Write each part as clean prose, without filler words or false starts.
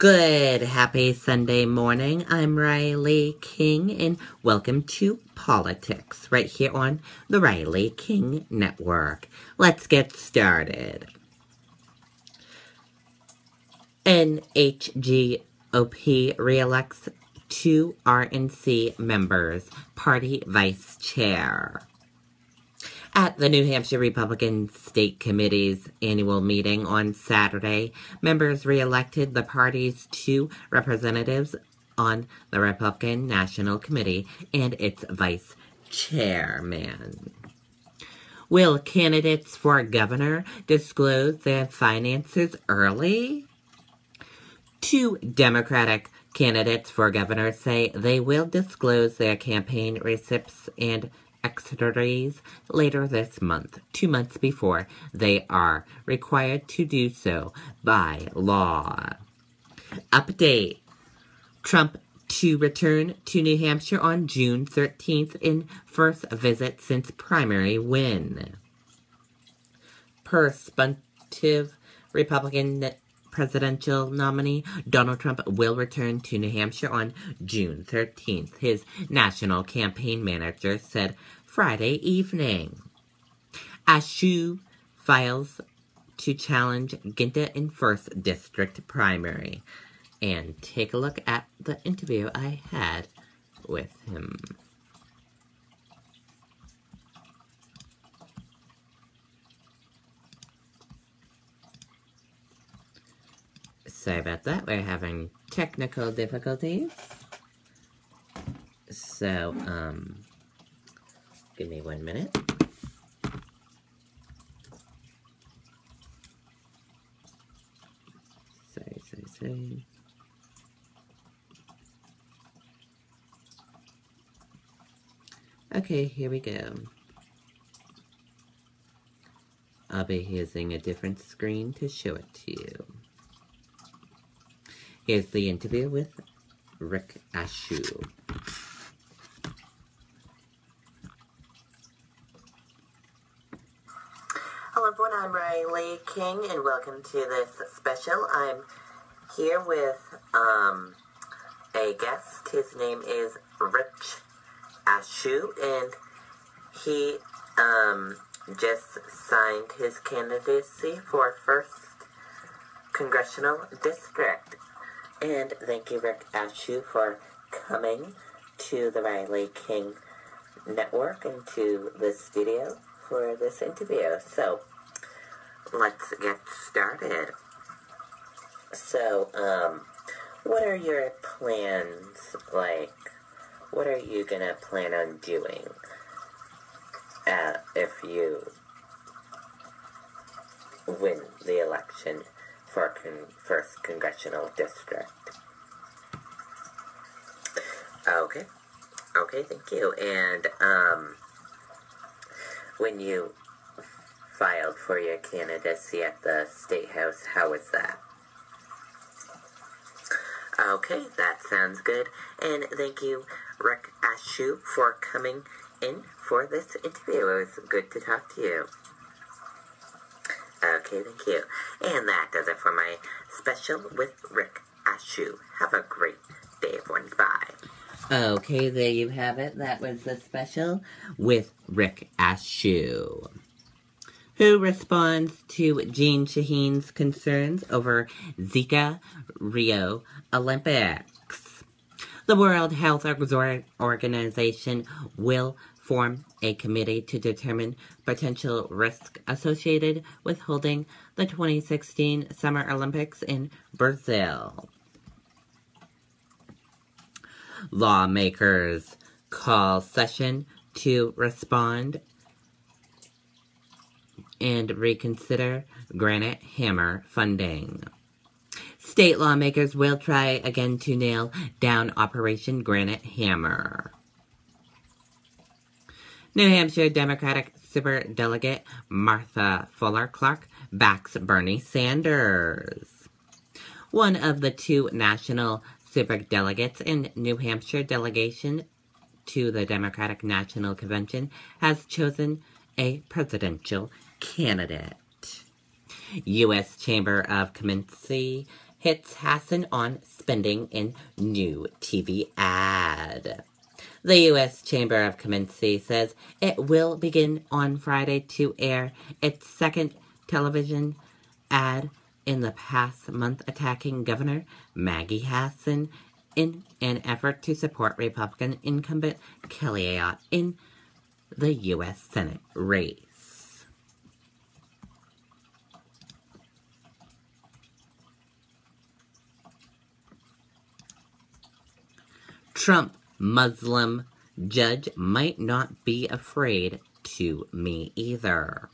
Good, happy Sunday morning. I'm Riley King, and welcome to Politics, right here on the Riley King Network. Let's get started. NHGOP reelects 2 RNC members, party vice chair. At the New Hampshire Republican State Committee's annual meeting on Saturday, members re-elected the party's 2 representatives on the Republican National Committee and its vice chairman. Will candidates for governor disclose their finances early? 2 Democratic candidates for governor say they will disclose their campaign receipts and extras later this month, 2 months before they are required to do so by law. Update. Trump to return to New Hampshire on June 13th in first visit since primary win. Perspective Republican presidential nominee Donald Trump will return to New Hampshire on June 13th, his national campaign manager said Friday evening. Ashew files to challenge Ginta in 1st District primary. And take a look at the interview I had with him. Sorry about that, we're having technical difficulties. So, give me 1 minute. Sorry. Okay, here we go. I'll be using a different screen to show it to you. Here's the interview with Rick Ashew. Hello everyone, I'm Riley King and welcome to this special. I'm here with a guest. His name is Rick Ashew and he just signed his candidacy for 1st Congressional District. And thank you, Rick Ashew, for coming to the Riley King Network and to the studio for this interview. So, let's get started. So, what are your plans like? What are you gonna plan on doing if you win the election for 1st Congressional District? Okay, thank you. And, when you filed for your candidacy at the State House, how was that? Okay, that sounds good. And thank you, Rick Ashew, for coming in for this interview. It was good to talk to you. Okay, thank you. And that does it for my special with Rick Ashew. Have a great day, everyone. Bye. Okay, there you have it. That was the special with Rick Ashew, who responds to Jeanne Shaheen's concerns over Zika Rio Olympics. The World Health Organization will form a committee to determine potential risk associated with holding the 2016 Summer Olympics in Brazil. Lawmakers call session to respond and reconsider Granite Hammer funding. State lawmakers will try again to nail down Operation Granite Hammer. New Hampshire Democratic Superdelegate Martha Fuller Clark backs Bernie Sanders. One of the 2 national superdelegates in New Hampshire delegation to the Democratic National Convention has chosen a presidential candidate. U.S. Chamber of Commerce hits Hassan on spending in new TV ad. The U.S. Chamber of Commerce says it will begin on Friday to air its second television ad in the past month, attacking Governor Maggie Hassan in an effort to support Republican incumbent Kelly Ayotte in the U.S. Senate race. Trump Muslim judge might not be afraid to me either.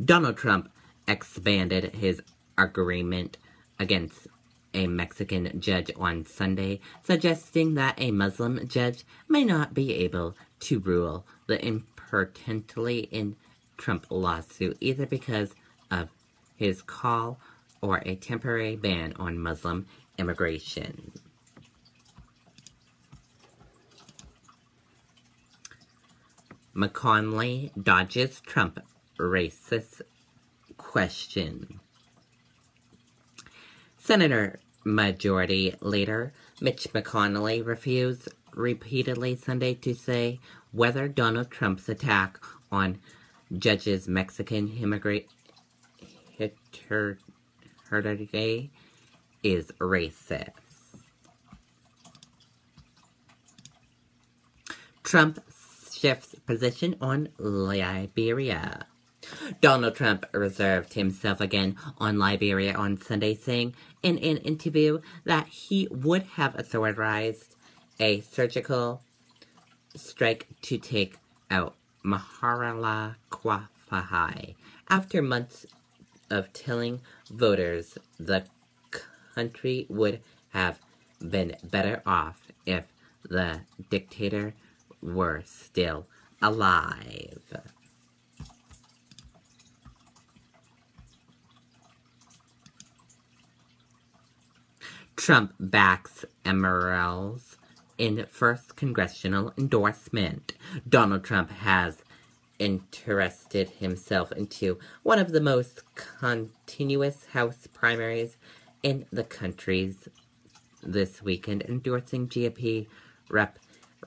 Donald Trump expanded his agreement against a Mexican judge on Sunday, suggesting that a Muslim judge may not be able to rule the impertinently in Trump lawsuit either because of his call or a temporary ban on Muslim immigration. McConnell dodges Trump racist question. Senator Majority Leader Mitch McConnell refused repeatedly Sunday to say whether Donald Trump's attack on judges' Mexican immigrant is racist. Trump shifts position on Liberia. Donald Trump reserved himself again on Liberia on Sunday, saying in an interview that he would have authorized a surgical strike to take out Maharala Kwafahai after months of telling voters the country would have been better off if the dictator were still alive. Trump backs Emeralds in first congressional endorsement. Donald Trump has interested himself into one of the most continuous House primaries in the country's this weekend, endorsing GOP Rep.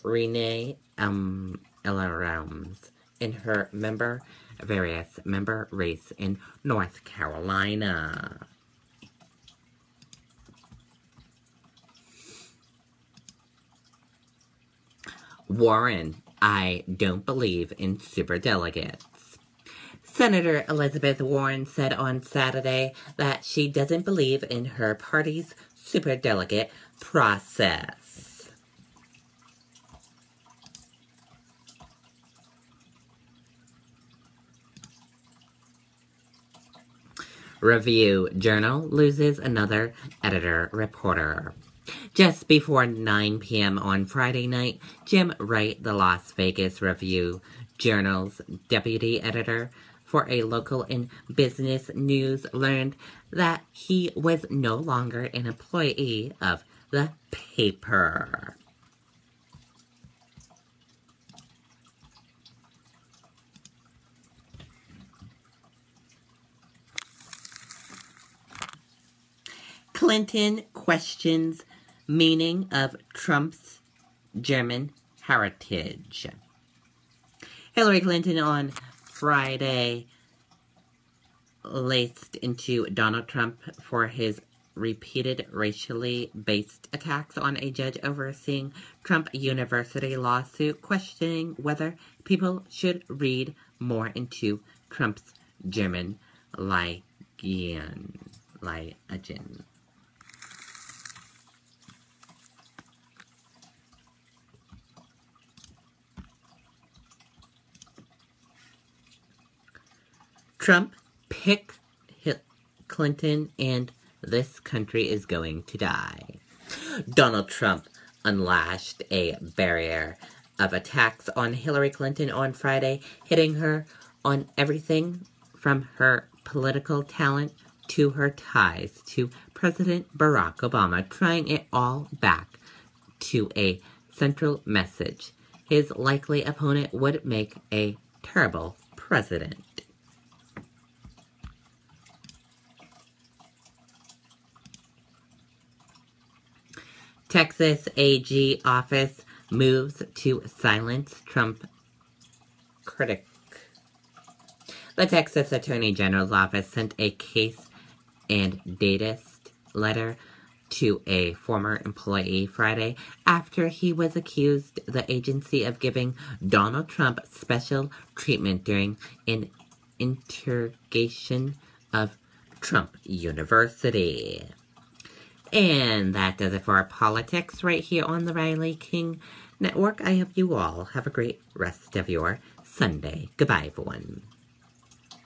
Renee Ellerams in her various member race in North Carolina. Warren, I don't believe in superdelegates. Senator Elizabeth Warren said on Saturday that she doesn't believe in her party's superdelegate process. Review Journal loses another editor-reporter. Just before 9 p.m. on Friday night, Jim Wright, the Las Vegas Review Journal's deputy editor for a local and business news, learned that he was no longer an employee of the paper. Clinton questions meaning of Trump's German heritage. Hillary Clinton on Friday laced into Donald Trump for his repeated racially based attacks on a judge overseeing Trump University lawsuit, questioning whether people should read more into Trump's German legend. Trump picked Clinton and this country is going to die. Donald Trump unlashed a barrier of attacks on Hillary Clinton on Friday, hitting her on everything from her political talent to her ties to President Barack Obama, trying it all back to a central message. His likely opponent would make a terrible president. Texas AG office moves to silence Trump critic. The Texas Attorney General's office sent a case and datist letter to a former employee Friday after he was accused the agency of giving Donald Trump special treatment during an interrogation of Trump University. And that does it for our politics right here on the Riley King Network. I hope you all have a great rest of your Sunday. Goodbye, everyone.